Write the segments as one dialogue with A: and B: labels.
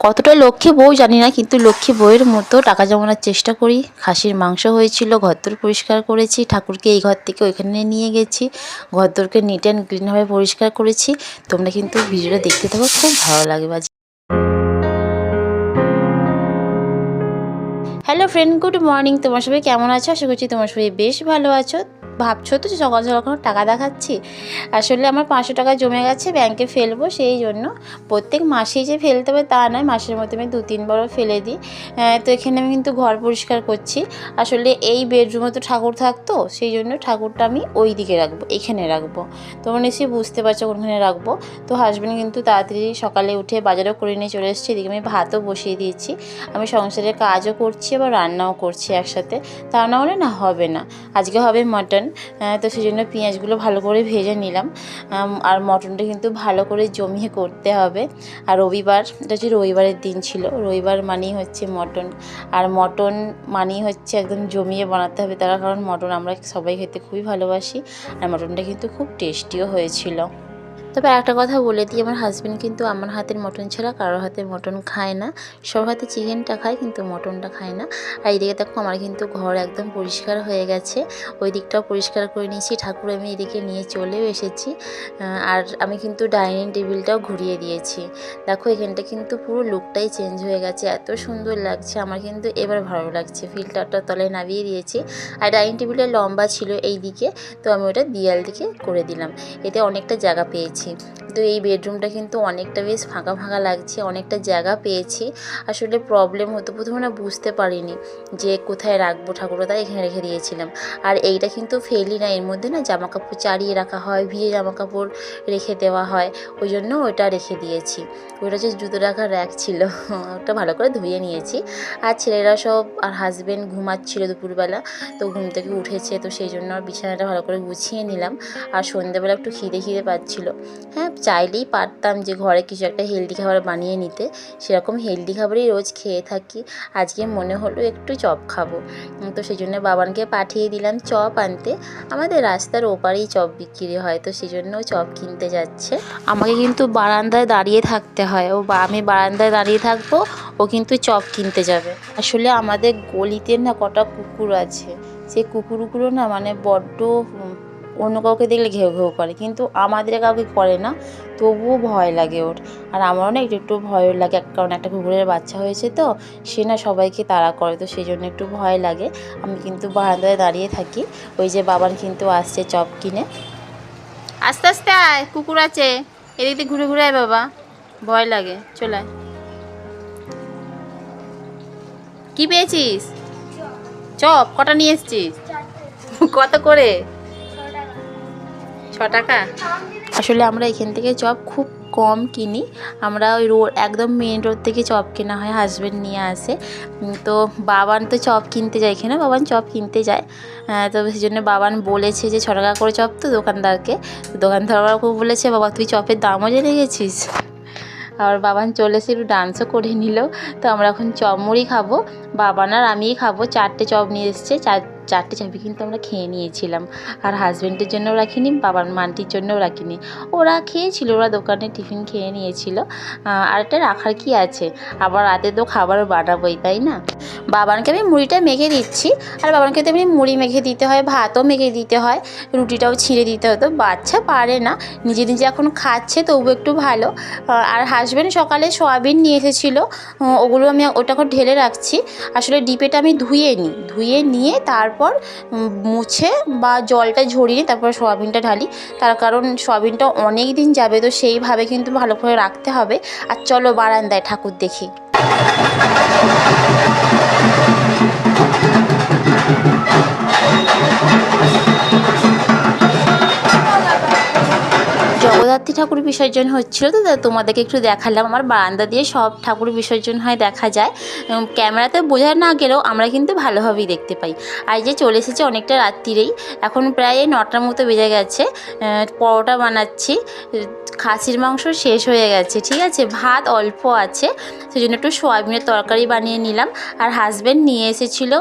A: কতটা লক্ষ্মী বউ জানি না, কিন্তু লক্ষ্মী বউয়ের মতো টাকা জমানোর চেষ্টা করি। খাসির মাংস হয়েছিল, ঘরদোর পরিষ্কার করেছি, ঠাকুরকে এই ঘর থেকে ওইখানে নিয়ে গেছি, ঘরদোরকে নিট অ্যান্ড ক্লিনভাবে পরিষ্কার করেছি। তোমরা কিন্তু ভিডিওটা দেখতে থাকো, খুব ভালো লাগবে। Hello friend, good morning. তোমার সবাই কেমন আছো? আশা করছি তোমার সবাই বেশ ভালো আছো। ভাবছো তো যে সকাল সকাল কোনো টাকা দেখাচ্ছি। আসলে আমার 500 টাকা জমে গেছে, ব্যাংকে ফেলবো, সেই জন্য। প্রত্যেক মাসেই যে ফেলতে হবে তা নয়, মাসের মধ্যে আমি 2-3বারও ফেলে দিই। তো এখানে আমি কিন্তু ঘর পরিষ্কার করছি। আসলে এই বেডরুমে তো ঠাকুর থাকতো, সেই জন্য ঠাকুরটা আমি ওই দিকে রাখবো, এখানে রাখবো। তোমরা নিশ্চয়ই বুঝতে পারছো কোনখানে রাখবো। তো হাজব্যান্ড কিন্তু তাড়াতাড়ি সকালে উঠে বাজারও করে নিয়ে চলে এসেছে। এদিকে আমি ভাতও বসিয়ে দিয়েছি। আমি সংসারের কাজও করছি, আবার রান্নাও করছি একসাথে। তা না হলে না হবে না। আজকে হবে মটন, তো সেই জন্য পেঁয়াজগুলো ভালো করে ভেজে নিলাম। আর মটনটা কিন্তু ভালো করে জমিয়ে করতে হবে। আর রবিবার, এটা হচ্ছে রবিবারের দিন ছিল। রবিবার মানেই হচ্ছে মটন, আর মটন মানেই হচ্ছে একদম জমিয়ে বানাতে হবে। তার কারণ মটন আমরা সবাই খেতে খুবই ভালোবাসি, আর মটনটা কিন্তু খুব টেস্টিও হয়েছিল। তবে একটা কথা বলে দিই, আমার হাজব্যান্ড কিন্তু আমার হাতের মটন ছাড়া কারোর হাতের মটন খায় না। সবার হাতে চিকেনটা খায়, কিন্তু মটনটা খায় না। আর এইদিকে দেখো আমার কিন্তু ঘর একদম পরিষ্কার হয়ে গেছে, ওই দিকটাও পরিষ্কার করে নিয়েছি। ঠাকুর আমি এদিকে নিয়ে চলেও এসেছি। আর আমি কিন্তু ডাইনিং টেবিলটাও ঘুরিয়ে দিয়েছি। দেখো এখানটা কিন্তু পুরো লুকটাই চেঞ্জ হয়ে গেছে, এত সুন্দর লাগছে। আমার কিন্তু এবার ভালো লাগছে। ফিল্টারটা তলায় নামিয়ে দিয়েছি। আর ডাইনিং টেবিলটা লম্বা ছিল এই দিকে, তো আমি ওটা দেয়াল দিকে করে দিলাম। এতে অনেকটা জায়গা পেয়েছি। তো এই বেডরুমটা কিন্তু অনেকটা বেশ ফাঁকা ফাঁকা লাগছে, অনেকটা জায়গা পেয়েছি। আসলে প্রবলেম হতো, প্রথমে না বুঝতে পারিনি যে কোথায় রাখবো ঠাকুরটা, তাই এখানে রেখে দিয়েছিলাম। আর এইটা কিন্তু ফেলি না, এর মধ্যে না জামা কাপড় চাড়িয়ে রাখা হয়, ভিজে জামা কাপড় রেখে দেওয়া হয়, ওই জন্য ওইটা রেখে দিয়েছি। ওইটা হচ্ছে জুতো রাখার র্যাক ছিল, ওটা ভালো করে ধুয়ে নিয়েছি। আর ছেলেরা সব, আর হাজব্যান্ড ঘুমাচ্ছিল দুপুরবেলা, তো ঘুম থেকে উঠেছে, তো সেই জন্য আর বিছানাটা ভালো করে গুছিয়ে নিলাম। আর সন্ধ্যেবেলা একটু খিদে পাচ্ছিল। হ্যাঁ, চাইলেই পারতাম যে ঘরে কিছু একটা হেলদি খাবার বানিয়ে নিতে, সেরকম হেলদি খাবারই রোজ খেয়ে থাকি। আজকে মনে হলো একটু চপ খাবো, তো সেই জন্য বাবানকে পাঠিয়ে দিলাম চপ আনতে। আমাদের রাস্তার ওপারেই চপ বিক্রি হয়, তো সেই জন্য চপ কিনতে যাচ্ছে। আমাকে কিন্তু বারান্দায় দাঁড়িয়ে থাকতে হয়, আমি বারান্দায় দাঁড়িয়ে থাকবো, ও কিন্তু চপ কিনতে যাবে। আসলে আমাদের গলিতে না কটা কুকুর আছে, সেই কুকুরগুলো না মানে বড্ড অন্য কাউকে দেখলে ঘেউ ঘেউ করে, কিন্তু আমাদের কাউকে করে না, তবুও ভয় লাগে ওর। আর আমারও না একটু ভয় লাগে, কারণ একটা কুকুরের বাচ্চা হয়েছে, তো সে না সবাইকে তাড়া করে, তো সেই জন্য একটু ভয় লাগে। আমি কিন্তু বারান্দায় দাঁড়িয়ে থাকি। ওই যে বাবার কিন্তু আসছে চপ কিনে। আস্তে আস্তে আয়, কুকুর আছে, এদিক দিয়ে ঘুরে ঘুরে আয় বাবা, ভয় লাগে। চলে আয়। কি পেয়েছিস? চপ কটা নিয়ে এসছিস? কত করে? 6 টাকা। আসলে আমরা এখান থেকে চপ খুব কম কিনি। আমরা ওই একদম মেন রোড থেকে চপ কেনা হয়, হাজব্যান্ড নিয়ে আসে। তো বাবান তো চপ কিনতে যায়, এখানে বাবান চপ কিনতে যায়। তো সেই জন্য বাবান বলেছে যে 6 টাকা করে চপ, তো দোকানদারকে, দোকানদারও বলেছে বাবা তুই চপের দামও জেনে গেছিস। আর বাবান চলে এসে একটু ডান্সও করে নিল। তো আমরা এখন চপ মুড়ি খাবো, বাবান আর আমিই খাবো। 4টে চপ নিয়ে এসছে, 4টে চপই কিন্তু আমরা খেয়ে নিয়েছিলাম। আর হাজব্যান্ডের জন্যও রাখিনি, বাবার মান্টির জন্যও রাখিনি, ওরা খেয়েছিল, ওরা দোকানে টিফিন খেয়ে নিয়েছিল। আর এটা রাখার কি আছে, আবার রাতে তো খাবার বানাবোই, তাই না? বাবানকে আমি মুড়িটা মেখে দিচ্ছি, আর বাবানকে তো এমনি মুড়ি মেখে দিতে হয়, ভাতও মেখে দিতে হয়, রুটিটাও ছিঁড়ে দিতে হতো। বাচ্চা পারে না, নিজে নিজে এখন খাচ্ছে, তবু একটু ভালো। আর হাজব্যান্ড সকালে সয়াবিন নিয়ে এসেছিলো, ওগুলো আমি ওটাকে ঢেলে রাখছি। আসলে ডিপেটা আমি ধুয়ে নিয়ে তারপর মুছে বা জলটা ঝরিয়ে তারপর সয়াবিনটা ঢালি, তার কারণ সয়াবিনটা অনেক দিন যাবে, তো সেইভাবে কিন্তু ভালো করে রাখতে হবে। আর চলো বারান্দায় ঠাকুর দেখি। জগদ্ধাত্রী ঠাকুর বিসর্জন হচ্ছিলো, তো তোমাদেরকে একটু দেখালাম। আমার বারান্দা দিয়ে সব ঠাকুর বিসর্জন হয়, দেখা যায়। ক্যামেরাতে বোঝা না গেলেও আমরা কিন্তু ভালোভাবেই দেখতে পাই। আর যে চলে এসেছে অনেকটা রাত্রিরেই, এখন প্রায় 9টার মতো বেজে গেছে। পরোটা বানাচ্ছি, খাসির মাংস শেষ হয়ে গেছে, ঠিক আছে, ভাত অল্প আছে, সেই জন্য একটু সয়াবিনের তরকারি বানিয়ে নিলাম। আর হাজব্যান্ড নিয়ে এসেছিল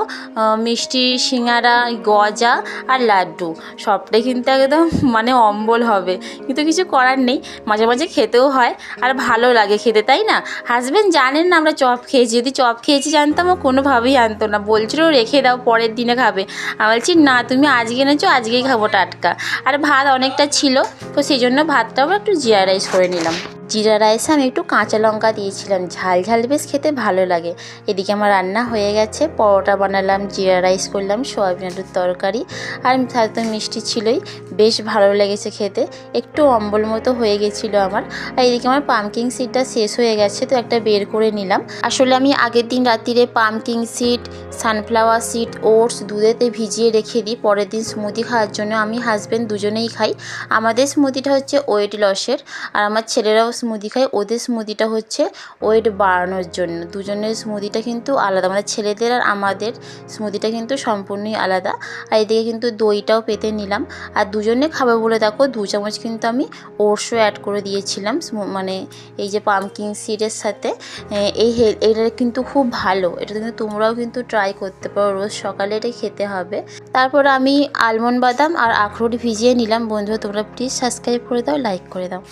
A: মিষ্টি, সিঙ্গারা, গজা আর লাড্ডু, সবটাই কিন্তু একদম মানে অম্বল হবে, কিন্তু কিছু করার নেই, মাঝে মাঝে খেতেও হয় আর ভালো লাগে খেতে, তাই না? হাজব্যান্ড জানেন না আমরা চপ খেয়েছি, যদি চপ খেয়েছি জানতাম ও কোনোভাবেই আনতো না, বলছিল রেখে দাও পরের দিনে খাবে। আমি বলছি না, তুমি আজকে এনেছো, আজকেই খাবো টাটকা। আর ভাত অনেকটা ছিল, তো সেই জন্য ভাতটাও একটু জিরা রাইস করে নিলাম। জিরা রাইসে আমি একটু কাঁচা লঙ্কা দিয়েছিলাম, ঝাল ঝাল বেশ খেতে ভালো লাগে। এদিকে আমার রান্না হয়ে গেছে, পরোটা বানালাম, জিরা রাইস করলাম, সয়াবিন আলুর তরকারি, আর সাথে মিষ্টি ছিলই, বেশ ভালো লেগেছে খেতে, একটু অম্বল মতো হয়ে গেছিলো আমার। আর এদিকে আমার পামকিন সিডটা শেষ হয়ে গেছে, তো একটা বের করে নিলাম। আসলে আমি আগের দিন রাত্রিরে pumpkin seed, sunflower seed, oats দুধেতে ভিজিয়ে রেখে দিই পরের দিন স্মুদি খাওয়ার জন্য। আমি হাজব্যান্ড দুজনেই খাই। আমাদের স্মুদিটা হচ্ছে ওয়েট লসের, আর আমার ছেলেরাও স্মুদি খায়, ওদের স্মুদিটা হচ্ছে ওয়েট বাড়ানোর জন্য। দুজনের স্মুদিটা কিন্তু আলাদা, মানে ছেলেদের আর আমাদের স্মুদিটা কিন্তু সম্পূর্ণই আলাদা। আর এদিকে কিন্তু দইটাও পেতে নিলাম, আর দুজনে খাবে বলে দেখো 2 চামচ কিন্তু আমি ওটসও অ্যাড করে দিয়েছিলাম, মানে এই যে পামকিন সিডের সাথে। এটা কিন্তু খুব ভালো, এটা কিন্তু তোমরাও কিন্তু ট্রাই করতে পারো, রোজ সকালে এটা খেতে হবে। তারপর আমি আলমন্ড বাদাম আর আখরোট ভিজিয়ে নিলাম। বন্ধুরা তোমরা প্লিজ সাবস্ক্রাইব করে দাও, লাইক করে দাও।